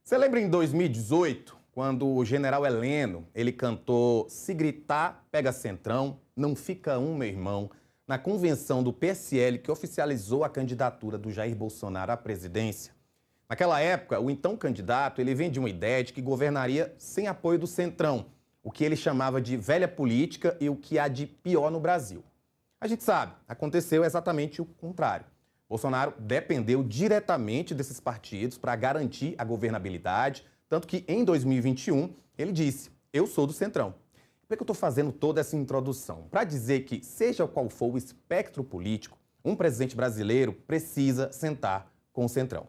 Você lembra em 2018, quando o general Heleno, ele cantou "Se gritar, pega centrão, não fica um, meu irmão", na convenção do PSL que oficializou a candidatura do Jair Bolsonaro à presidência? Naquela época, o então candidato, ele vendia uma ideia de que governaria sem apoio do Centrão, o que ele chamava de velha política e o que há de pior no Brasil. A gente sabe, aconteceu exatamente o contrário. Bolsonaro dependeu diretamente desses partidos para garantir a governabilidade, tanto que em 2021 ele disse: "Eu sou do Centrão". Por que eu estou fazendo toda essa introdução? Para dizer que, seja qual for o espectro político, um presidente brasileiro precisa sentar com o Centrão.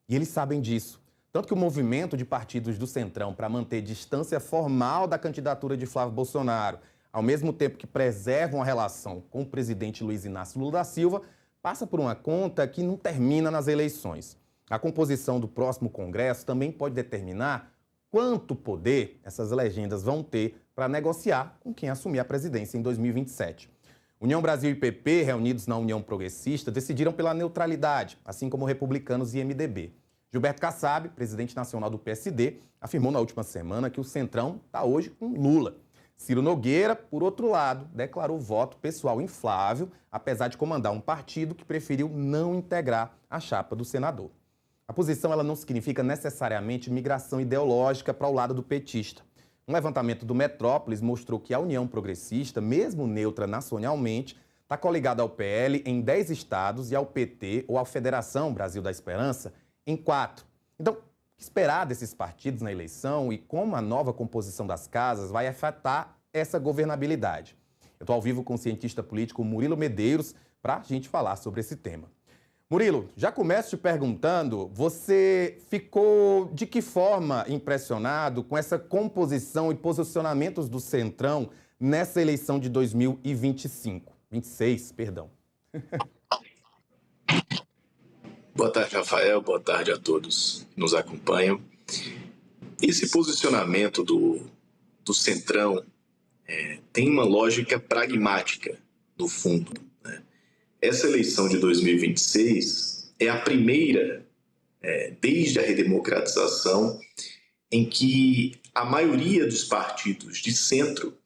E eles sabem disso. Tanto que o movimento de partidos do Centrão para manter distância formal da candidatura de Flávio Bolsonaro, ao mesmo tempo que preservam a relação com o presidente Luiz Inácio Lula da Silva, passa por uma conta que não termina nas eleições. A composição do próximo Congresso também pode determinar quanto poder essas legendas vão ter para negociar com quem assumir a presidência em 2027. União Brasil e PP, reunidos na União Progressista, decidiram pela neutralidade, assim como republicanos e MDB. Gilberto Kassab, presidente nacional do PSD, afirmou na última semana que o Centrão está hoje com Lula. Ciro Nogueira, por outro lado, declarou voto pessoal em Flávio, apesar de comandar um partido que preferiu não integrar a chapa do senador. A posição ela não significa necessariamente migração ideológica para o lado do petista. Um levantamento do Metrópolis mostrou que a União Progressista, mesmo neutra nacionalmente, está coligada ao PL em 10 estados e ao PT ou à Federação Brasil da Esperança em 4. Então, o que esperar desses partidos na eleição e como a nova composição das casas vai afetar essa governabilidade? Eu estou ao vivo com o cientista político Murilo Medeiros para a gente falar sobre esse tema. Murilo, já começo te perguntando, você ficou de que forma impressionado com essa composição e posicionamentos do Centrão nessa eleição de 26, perdão. Boa tarde, Rafael. Boa tarde a todos que nos acompanham. Esse posicionamento do Centrão tem uma lógica pragmática, no fundo, né? Essa eleição de 2026 é a primeira, desde a redemocratização, em que a maioria dos partidos de centro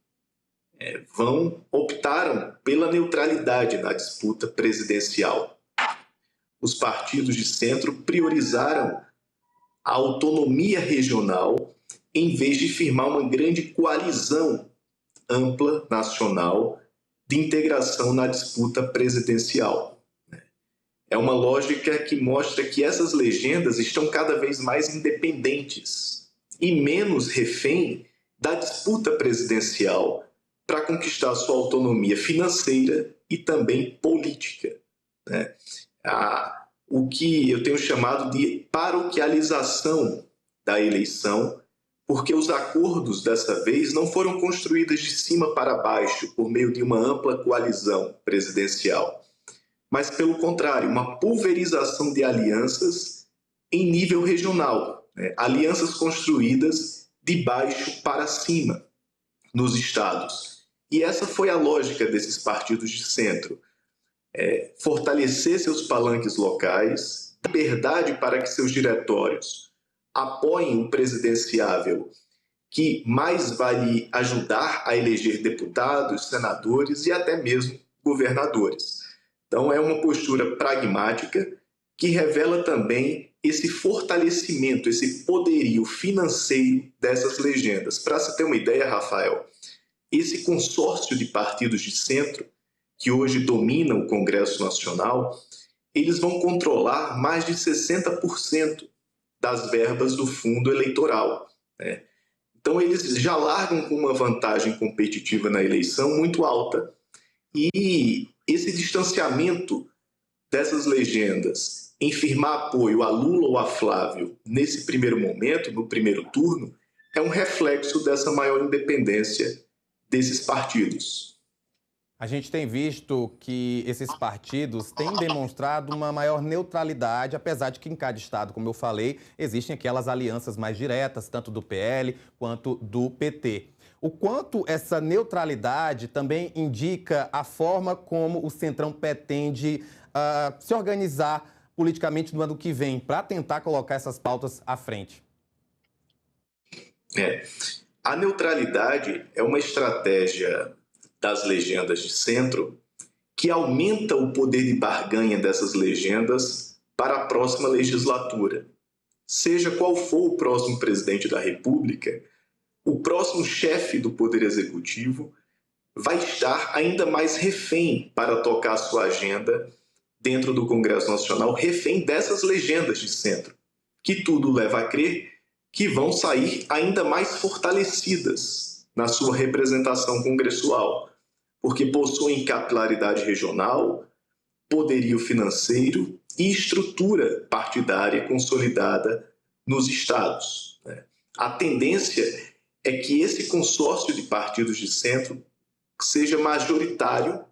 optaram pela neutralidade na disputa presidencial. Os partidos de centro priorizaram a autonomia regional em vez de firmar uma grande coalizão ampla, nacional, de integração na disputa presidencial. É uma lógica que mostra que essas legendas estão cada vez mais independentes e menos refém da disputa presidencial para conquistar sua autonomia financeira e também política, né? O que eu tenho chamado de paroquialização da eleição, porque os acordos dessa vez não foram construídos de cima para baixo por meio de uma ampla coalizão presidencial, mas pelo contrário, uma pulverização de alianças em nível regional, né? Alianças construídas de baixo para cima nos estados. E essa foi a lógica desses partidos de centro. Fortalecer seus palanques locais, liberdade para que seus diretórios apoiem o presidenciável que mais vai lhe ajudar a eleger deputados, senadores e até mesmo governadores. Então é uma postura pragmática que revela também esse fortalecimento, esse poderio financeiro dessas legendas. Para você ter uma ideia, Rafael, esse consórcio de partidos de centro que hoje domina o Congresso Nacional, eles vão controlar mais de 60% das verbas do fundo eleitoral, né? Então, eles já largam com uma vantagem competitiva na eleição muito alta. E esse distanciamento dessas legendas em firmar apoio a Lula ou a Flávio nesse primeiro momento, no primeiro turno, é um reflexo dessa maior independência desses partidos. A gente tem visto que esses partidos têm demonstrado uma maior neutralidade, apesar de que em cada estado, como eu falei, existem aquelas alianças mais diretas, tanto do PL quanto do PT. O quanto essa neutralidade também indica a forma como o Centrão pretende se organizar politicamente no ano que vem, para tentar colocar essas pautas à frente? É. A neutralidade é uma estratégia das legendas de centro que aumenta o poder de barganha dessas legendas para a próxima legislatura. Seja qual for o próximo presidente da República, o próximo chefe do Poder Executivo vai estar ainda mais refém para tocar sua agenda dentro do Congresso Nacional, refém dessas legendas de centro, que tudo leva a crer que vão sair ainda mais fortalecidas na sua representação congressual, porque possuem capilaridade regional, poderio financeiro e estrutura partidária consolidada nos estados. A tendência é que esse consórcio de partidos de centro seja majoritário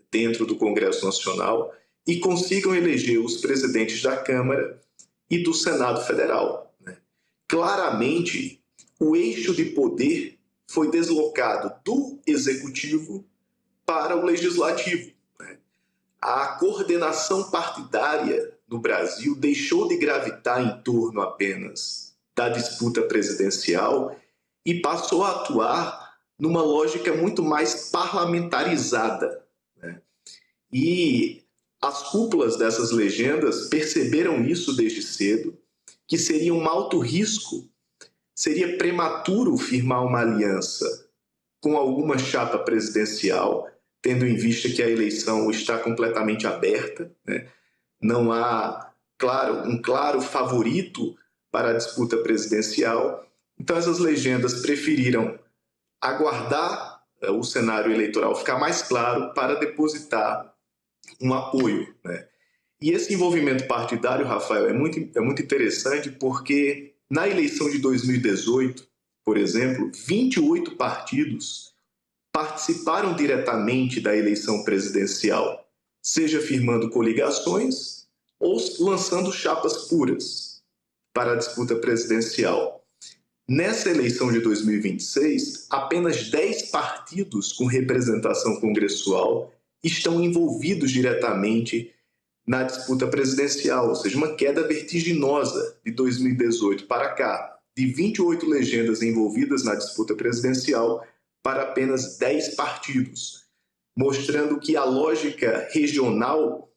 dentro do Congresso Nacional e consigam eleger os presidentes da Câmara e do Senado Federal. Claramente, o eixo de poder foi deslocado do Executivo para o Legislativo. A coordenação partidária no Brasil deixou de gravitar em torno apenas da disputa presidencial e passou a atuar numa lógica muito mais parlamentarizada. E as cúpulas dessas legendas perceberam isso desde cedo, que seria um alto risco, seria prematuro firmar uma aliança com alguma chapa presidencial, tendo em vista que a eleição está completamente aberta, Não há, um claro favorito para a disputa presidencial. Então, essas legendas preferiram aguardar o cenário eleitoral ficar mais claro para depositar um apoio. E esse envolvimento partidário, Rafael, é muito interessante porque na eleição de 2018, por exemplo, 28 partidos participaram diretamente da eleição presidencial, seja firmando coligações ou lançando chapas puras para a disputa presidencial. Nessa eleição de 2026, apenas 10 partidos com representação congressual estão envolvidos diretamente na disputa presidencial, ou seja, uma queda vertiginosa de 2018 para cá, de 28 legendas envolvidas na disputa presidencial para apenas 10 partidos, mostrando que a lógica regional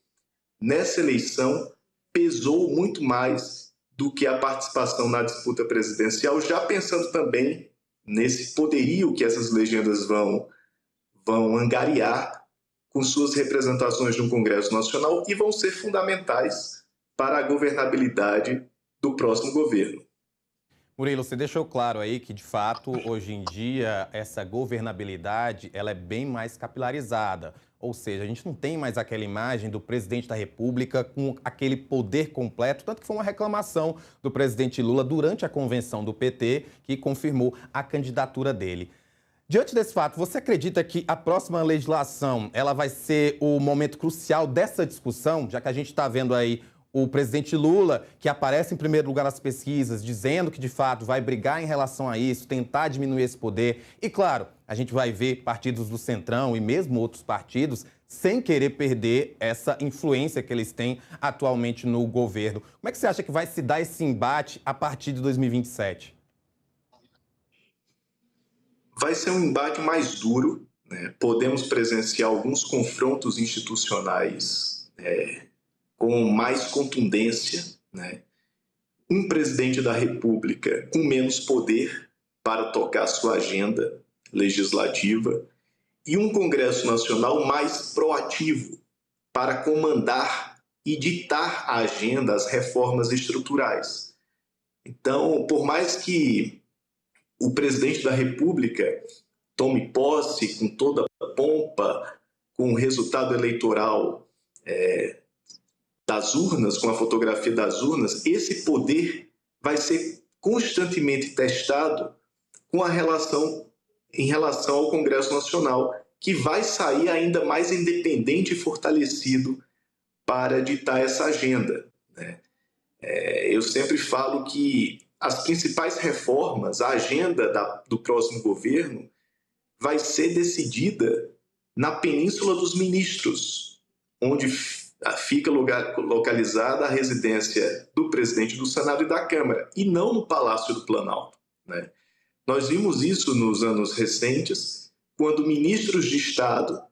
nessa eleição pesou muito mais do que a participação na disputa presidencial, já pensando também nesse poderio que essas legendas vão angariar com suas representações no Congresso Nacional e vão ser fundamentais para a governabilidade do próximo governo. Murilo, você deixou claro aí que, de fato, hoje em dia, essa governabilidade ela é bem mais capilarizada. Ou seja, a gente não tem mais aquela imagem do presidente da República com aquele poder completo, tanto que foi uma reclamação do presidente Lula durante a convenção do PT, que confirmou a candidatura dele. Diante desse fato, você acredita que a próxima legislação ela vai ser o momento crucial dessa discussão, já que a gente está vendo aí o presidente Lula, que aparece em primeiro lugar nas pesquisas, dizendo que, de fato, vai brigar em relação a isso, tentar diminuir esse poder. E, claro, a gente vai ver partidos do Centrão e mesmo outros partidos sem querer perder essa influência que eles têm atualmente no governo. Como é que você acha que vai se dar esse embate a partir de 2027? Vai ser um embate mais duro, Podemos presenciar alguns confrontos institucionais com mais contundência, Um presidente da República com menos poder para tocar sua agenda legislativa e um Congresso Nacional mais proativo para comandar e ditar a agenda, as reformas estruturais. Então, por mais que o presidente da República tome posse com toda a pompa, com o resultado eleitoral das urnas, com a fotografia das urnas, esse poder vai ser constantemente testado em relação ao Congresso Nacional, que vai sair ainda mais independente e fortalecido para ditar essa agenda. Eu sempre falo que as principais reformas, a agenda do próximo governo, vai ser decidida na Península dos Ministros, onde fica localizada a residência do presidente do Senado e da Câmara, e não no Palácio do Planalto. Nós vimos isso nos anos recentes, quando ministros de Estado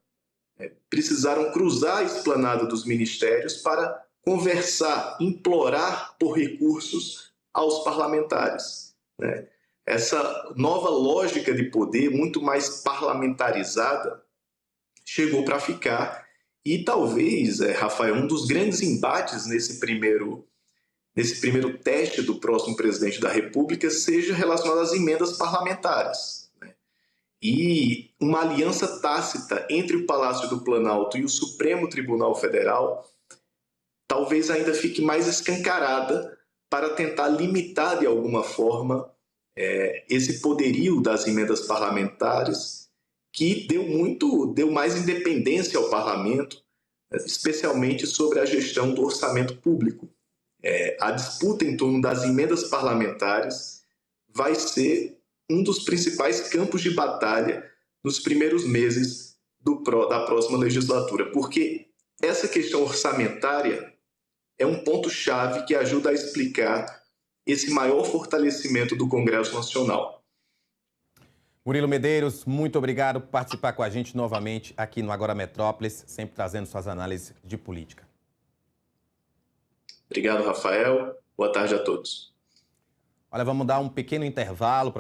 precisaram cruzar a esplanada dos ministérios para conversar, implorar por recursos aos parlamentares, né? Essa nova lógica de poder, muito mais parlamentarizada, chegou para ficar. E talvez, Rafael, um dos grandes embates nesse primeiro teste do próximo presidente da República seja relacionado às emendas parlamentares, né? E uma aliança tácita entre o Palácio do Planalto e o Supremo Tribunal Federal talvez ainda fique mais escancarada para tentar limitar de alguma forma esse poderio das emendas parlamentares, que deu mais independência ao parlamento, especialmente sobre a gestão do orçamento público. A disputa em torno das emendas parlamentares vai ser um dos principais campos de batalha nos primeiros meses da próxima legislatura, porque essa questão orçamentária é um ponto-chave que ajuda a explicar esse maior fortalecimento do Congresso Nacional. Murilo Medeiros, muito obrigado por participar com a gente novamente aqui no Agora Metrópolis, sempre trazendo suas análises de política. Obrigado, Rafael. Boa tarde a todos. Olha, vamos dar um pequeno intervalo